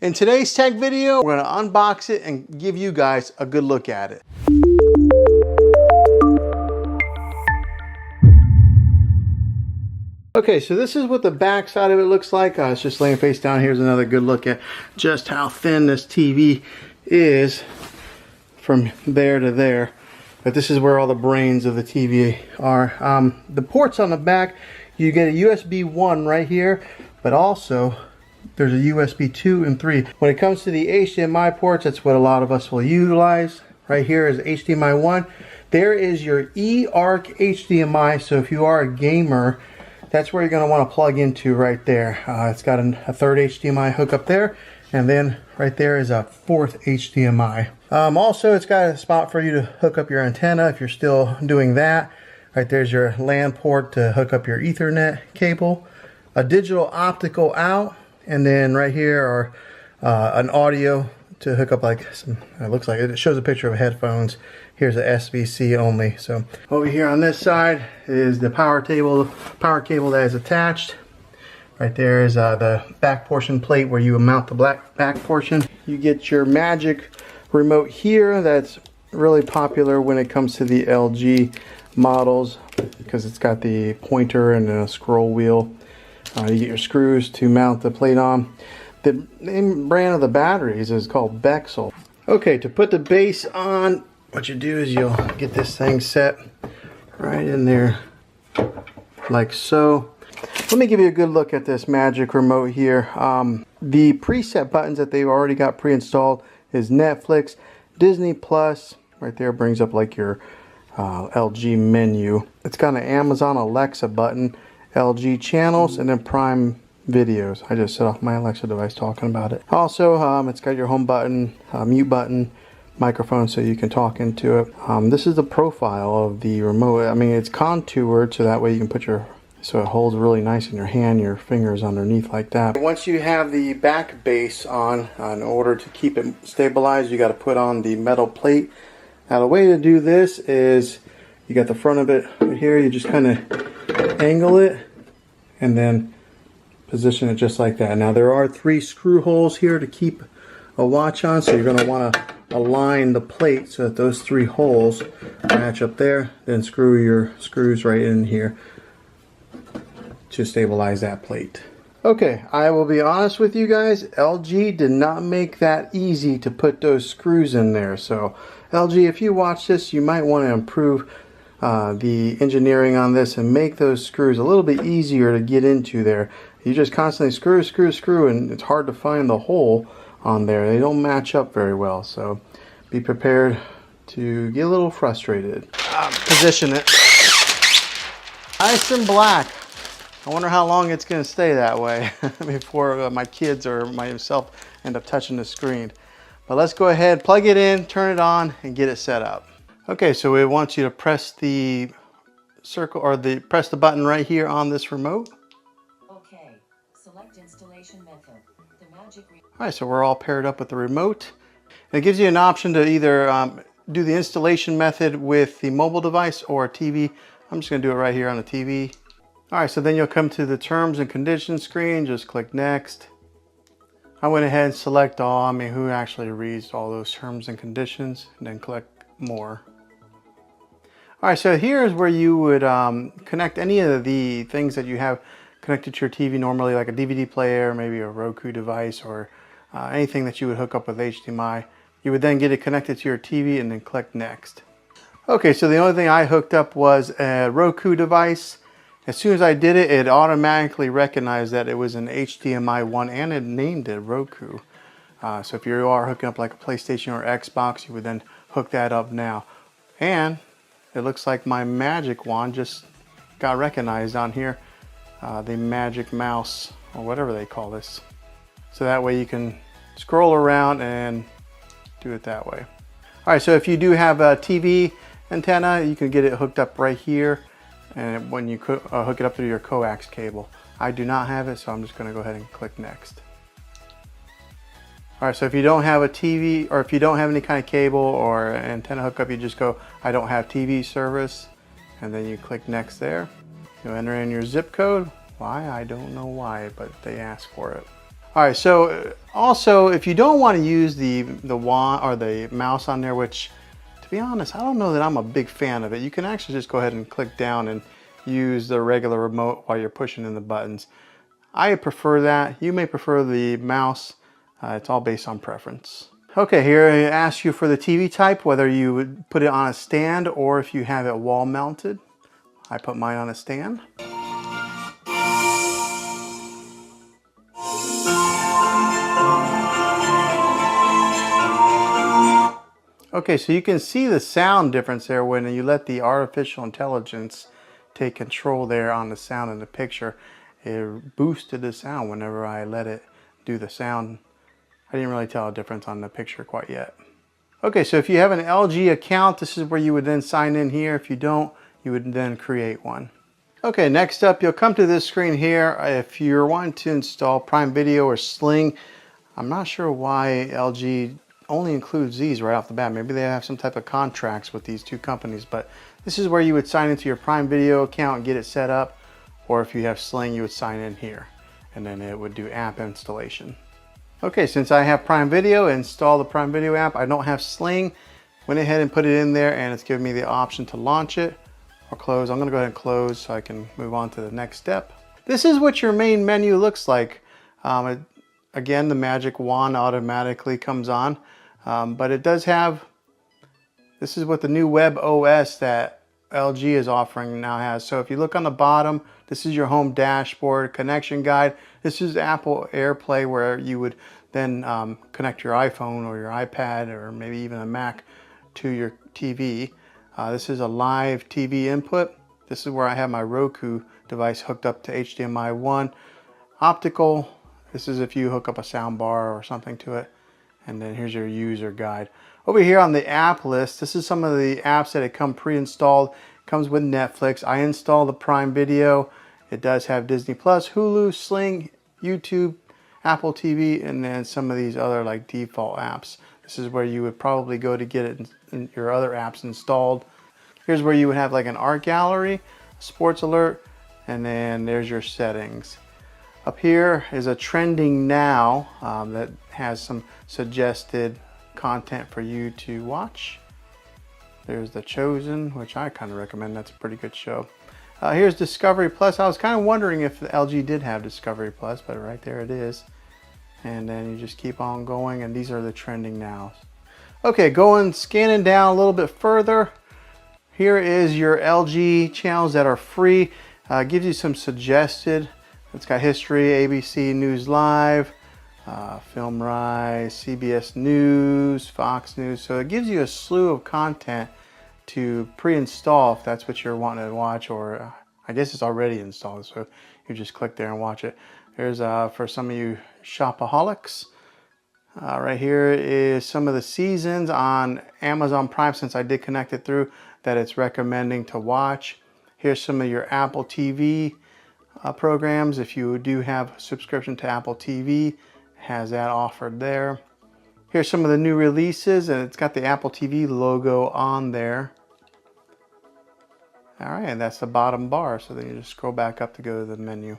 In today's tech video, we're gonna unbox it and give you guys a good look at it. Okay, so this is what the back side of it looks like. It's just laying face down. Here's another good look at just how thin this TV is from there to there. But this is where all the brains of the TV are. The ports on the back, you get a USB 1 right here, but also there's a USB 2 and 3. When it comes to the HDMI ports, that's what a lot of us will utilize. Right here is HDMI 1. There is your eARC HDMI, so if you are a gamer, that's where you're going to want to plug into right there. It's got a third HDMI hookup there, and then right there is a fourth HDMI. Also, it's got a spot for you to hook up your antenna if you're still doing that. Right there's your LAN port to hook up your Ethernet cable, a digital optical out, and then right here are an audio to hook up like some, it looks like it shows a picture of headphones. Here's a SBC only. So over here on this side is the power cable that is attached. Right there is the back portion plate where you mount the back portion. You get your Magic remote here. That's really popular when it comes to the LG models because it's got the pointer and a scroll wheel. You get your screws to mount the plate on. The name brand of the batteries is called Bezel. Okay, to put the base on, what you do is you'll get this thing set right in there like so. Let me give you a good look at this Magic remote here. The preset buttons that they've already got pre-installed is Netflix, Disney Plus. Right there brings up like your LG menu. It's got an Amazon Alexa button, LG channels, and then Prime videos. I just set off my Alexa device talking about it. Also, it's got your home button, mute button, microphone so you can talk into it. This is the profile of the remote. I mean, it's contoured so that way you can put so it holds really nice in your hand, your fingers underneath like that. Once you have the back base on, in order to keep it stabilized, you got to put on the metal plate. Now the way to do this is you got the front of it right here, you just kind of angle it and then position it just like that. Now there are 3 screw holes here to keep a watch on, so you're going to want to align the plate so that those 3 holes match up there, then screw your screws right in here to stabilize that plate. Okay, I will be honest with you guys, LG did not make that easy to put those screws in there. So LG, if you watch this, you might want to improve the engineering on this and make those screws a little bit easier to get into there. You just constantly screw, and it's hard to find the hole on there. They don't match up very well, so be prepared to get a little frustrated. Position it. Nice and black. I wonder how long it's going to stay that way before my kids or myself end up touching the screen. But let's go ahead, plug it in, turn it on, and get it set up. Okay, so we want you to press the circle or press the button right here on this remote. Okay, select installation method. The Magic. All right, so we're all paired up with the remote. And it gives you an option to either do the installation method with the mobile device or a TV. I'm just going to do it right here on the TV. All right, so then you'll come to the terms and conditions screen. Just click next. I went ahead and select all. I mean, who actually reads all those terms and conditions? And then click more. All right, so here's where you would connect any of the things that you have connected to your TV normally, like a DVD player, maybe a Roku device, or anything that you would hook up with HDMI. You would then get it connected to your TV and then click next. Okay, so the only thing I hooked up was a Roku device. As soon as I did it, it automatically recognized that it was an HDMI 1 and it named it Roku. So if you are hooking up like a PlayStation or Xbox, you would then hook that up now. And it looks like my Magic Wand just got recognized on here. The Magic Mouse, or whatever they call this. So that way you can scroll around and do it that way. All right, so if you do have a TV antenna, you can get it hooked up right here. And when you hook it up through your coax cable. I do not have it, so I'm just going to go ahead and click next. All right, so if you don't have a TV, or if you don't have any kind of cable or antenna hookup, you just go, I don't have TV service, and then you click next there. You enter in your zip code. Why? I don't know why, but they ask for it. All right, so also if you don't want to use the wand or the mouse on there, which to be honest, I don't know that I'm a big fan of it. You can actually just go ahead and click down and use the regular remote while you're pushing in the buttons. I prefer that. You may prefer the mouse. It's all based on preference. Okay, here it asks you for the TV type, whether you would put it on a stand or if you have it wall mounted. I put mine on a stand. Okay, so you can see the sound difference there when you let the artificial intelligence take control there on the sound in the picture. It boosted the sound whenever I let it do the sound. I didn't really tell a difference on the picture quite yet. Okay, so if you have an LG account, this is where you would then sign in here. If you don't, you would then create one. Okay, next up, you'll come to this screen here. If you're wanting to install Prime Video or Sling, I'm not sure why LG only includes these right off the bat. Maybe they have some type of contracts with these two companies, but this is where you would sign into your Prime Video account and get it set up. Or if you have Sling, you would sign in here and then it would do app installation. Okay, since I have Prime Video, install the Prime Video app. I don't have Sling. Went ahead and put it in there and it's giving me the option to launch it or close. I'm gonna go ahead and close so I can move on to the next step. This is what your main menu looks like. Again, the magic wand automatically comes on, but it does have, this is what the new web OS that LG is offering now has. So if you look on the bottom, this is your home dashboard, connection guide. This is Apple AirPlay, where you would then connect your iPhone or your iPad or maybe even a Mac to your TV. This is a live TV input. This is where I have my Roku device hooked up to HDMI 1. Optical, this is if you hook up a sound bar or something to it. And then here's your user guide. Over here on the app list, this is some of the apps that come pre-installed. It comes with Netflix. I installed the Prime Video. It does have Disney Plus, Hulu, Sling, YouTube, Apple TV, and then some of these other like default apps. This is where you would probably go to get it in your other apps installed. Here's where you would have like an art gallery, sports alert, and then there's your settings. Up here is a trending now that has some suggested content for you to watch. There's The Chosen, which I kind of recommend. That's a pretty good show. Here's Discovery Plus. I was kind of wondering if the LG did have Discovery Plus, but right there it is. And then you just keep on going, and these are the trending nows. Okay, scanning down a little bit further. Here is your LG channels that are free. Gives you some suggested. It's got history, ABC News Live, Film Rise, CBS News, Fox News. So it gives you a slew of content to pre-install if that's what you're wanting to watch, or I guess it's already installed, so you just click there and watch it. There's for some of you shopaholics. Right here is some of the seasons on Amazon Prime, since I did connect it through, that it's recommending to watch. Here's some of your Apple TV programs. If you do have a subscription to Apple TV, has that offered there. Here's some of the new releases, and it's got the Apple TV logo on there. All right, and that's the bottom bar, so then you just scroll back up to go to the menu.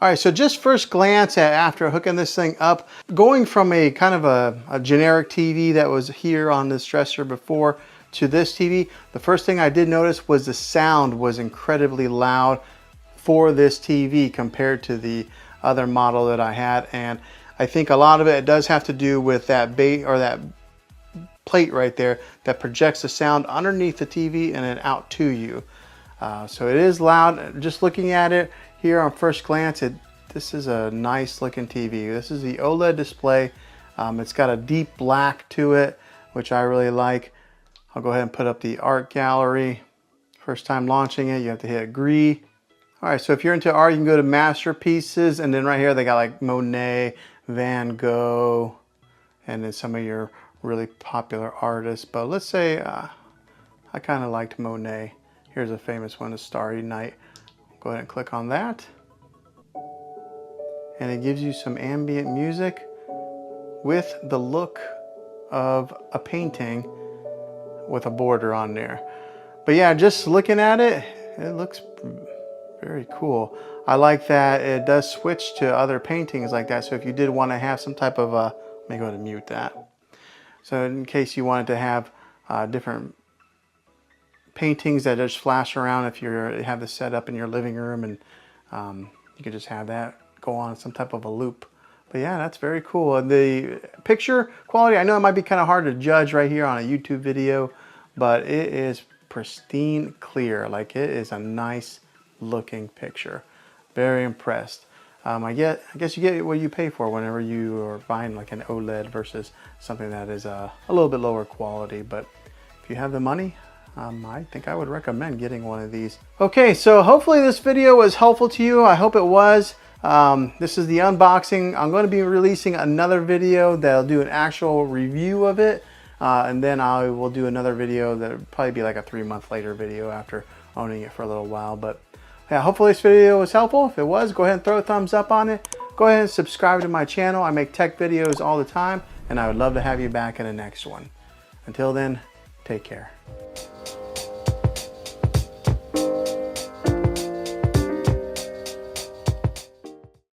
All right, so just first glance at after hooking this thing up, going from a kind of a generic TV that was here on this dresser before to this TV, the first thing I did notice was the sound was incredibly loud for this TV compared to the other model that I had. And I think a lot of it does have to do with that that plate right there that projects the sound underneath the TV and then out to you. So it is loud. Just looking at it here on first glance, this is a nice looking TV. This is the OLED display. It's got a deep black to it, which I really like. I'll go ahead and put up the art gallery. First time launching it, you have to hit agree. All right, so if you're into art, you can go to masterpieces, and then right here they got like Monet, Van Gogh, and then some of your really popular artists. But let's say I kind of liked Monet. Here's a famous one, a Starry Night. Go ahead and click on that. And it gives you some ambient music with the look of a painting with a border on there. But yeah, just looking at it, it looks Very cool. I like that it does switch to other paintings like that. So if you did want to have some type of let me go ahead and mute that. So in case you wanted to have different paintings that just flash around, if you have this set up in your living room, and you could just have that go on some type of a loop. But yeah, that's very cool. And the picture quality, I know it might be kind of hard to judge right here on a YouTube video, but it is pristine clear. Like, it is a nice looking picture. Very impressed. I guess you get what you pay for whenever you are buying like an OLED versus something that is a little bit lower quality. But if you have the money, I think I would recommend getting one of these. Okay, so hopefully this video was helpful to you. I hope it was. This is the unboxing. I'm going to be releasing another video that'll do an actual review of it. And then I will do another video that'll probably be like a 3-month later video after owning it for a little while. But yeah, hopefully this video was helpful. If it was, go ahead and throw a thumbs up on it. Go ahead and subscribe to my channel. I make tech videos all the time, and I would love to have you back in the next one. Until then, take care.